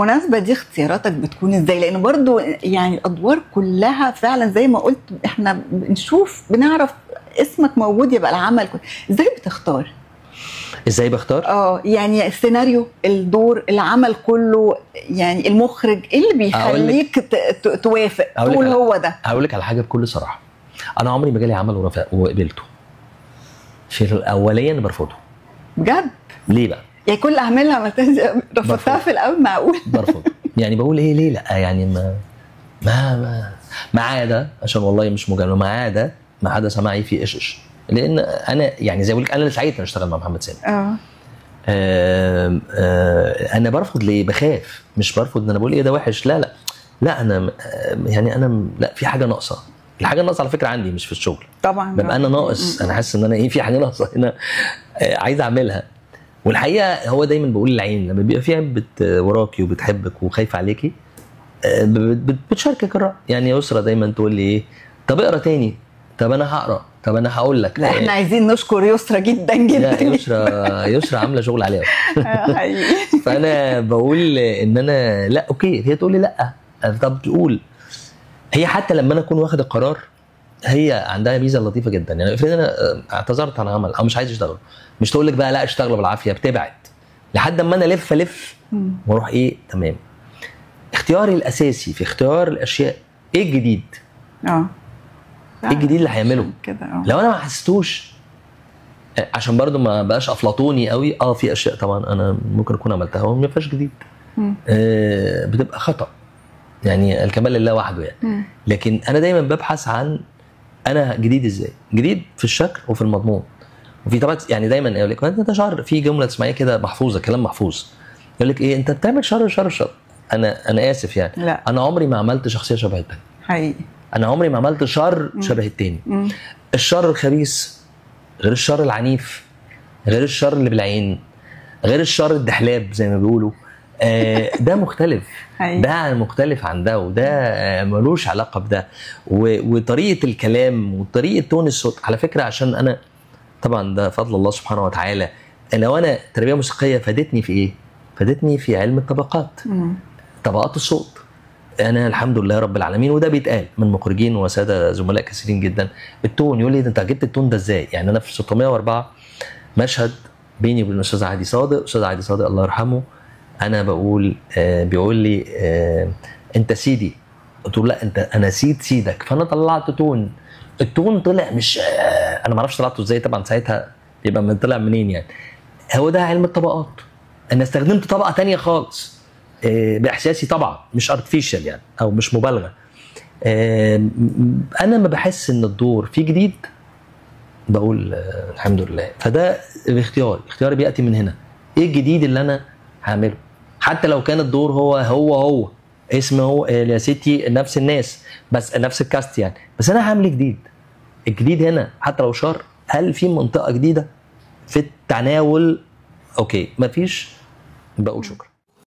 بالمناسبة دي اختياراتك بتكون ازاي؟ لان برضو يعني الادوار كلها فعلا زي ما قلت احنا بنعرف اسمك موجود يبقى العمل ازاي بتختار؟ ازاي بختار؟ يعني السيناريو، الدور، العمل كله، يعني المخرج ايه اللي بيخليك توافق تقول هو ده؟ هقول لك على حاجه بكل صراحه، انا عمري ما جالي عمل وقبلته. في الاوليه انا برفضه. بجد؟ ليه بقى؟ يعني كل اعمالها رفضتها في الاول؟ معقول؟ برفض. يعني بقول ايه ليه لا، يعني ما عدا عشان والله مش مجامله، ما عدا سماعي في ايش لان انا يعني زي ما بقول لك انا اللي سعيت ان اشتغل مع محمد سامي. انا برفض ليه؟ بخاف، مش برفض ان انا بقول ايه ده وحش، لا انا يعني انا لا، في حاجه ناقصه. الحاجه الناقصه على فكره عندي مش في الشغل طبعا، ببقى انا ناقص، انا حاسس ان انا ايه، في حاجه ناقصه هنا عايز اعملها. والحقيقه هو دايما بقول للعين لما بيبقى في عين وراكي وبتحبك وخايفه عليكي بتشاركك الرأي. يعني يسرا دايما تقول لي ايه، طب اقرا تاني، طب انا هقرا، طب انا هقول لك. لا احنا عايزين نشكر يسرا جدا جدا. لا يسرا عامله شغل عليها حقيقي. فانا بقول ان انا لا اوكي، هي تقول لي لا، طب تقول. هي حتى لما انا اكون واخد القرار هي عندها ميزه لطيفه جدا. يعني افرض انا اعتذرت عن عمل او مش عايز اشتغله، مش تقول لك بقى لا اشتغله بالعافيه، بتبعد لحد اما انا الف واروح ايه تمام. اختياري الاساسي في اختيار الاشياء ايه الجديد؟ ايه الجديد اللي هيعمله كده؟ لو انا ما حسيتوش، عشان برضو ما بقاش افلاطوني قوي. في اشياء طبعا انا ممكن اكون عملتها وما فيهاش جديد، بتبقى خطأ، يعني الكمال لله وحده يعني. لكن انا دايما ببحث عن انا جديد ازاي؟ جديد في الشكل وفي المضمون وفي طبعا. يعني دايما يقول لك انت شر، في جمله تسمعيها كده محفوظه، كلام محفوظ، يقول لك ايه، انت بتعمل شر. انا اسف يعني، لا. انا عمري ما عملت شخصيه شبه التاني حقيقي. انا عمري ما عملت شر شبه التاني. الشر الخبيث غير الشر العنيف، غير الشر اللي بالعين، غير الشر الدحلاب زي ما بيقولوا. ده مختلف. ده مختلف عن ده، وده ملوش علاقه بده. وطريقه الكلام وطريقه تون الصوت على فكره، عشان انا طبعا ده فضل الله سبحانه وتعالى. لو انا تربيه موسيقيه فادتني في ايه؟ فادتني في علم الطبقات، طبقات الصوت. انا الحمد لله رب العالمين، وده بيتقال من مخرجين وساده زملاء كثيرين جدا. التون يقول لي انت جبت التون ده ازاي؟ يعني انا في 604 مشهد بيني وبين الاستاذ عادي صادق الله يرحمه، انا بقول بيقول لي انت سيدي، قلت له لا انا سيدك. فانا طلعت تون، التون طلع مش انا ما اعرفش طلعته ازاي طبعا، ساعتها يبقى طلع منين يعني. هو ده علم الطبقات. انا استخدمت طبقه تانية خالص باحساسي طبعا، مش ارتفيشال يعني او مش مبالغه. انا ما بحس ان الدور فيه جديد بقول الحمد لله. فده اختياري بياتي من هنا، ايه الجديد اللي انا هعمله؟ حتى لو كان الدور هو اسمه هو يا ستي نفس الناس، بس نفس الكاست يعني، بس انا هعمل جديد. الجديد هنا حتى لو شر، هل في منطقه جديده في التناول؟ اوكي، مفيش، بقول شكرا.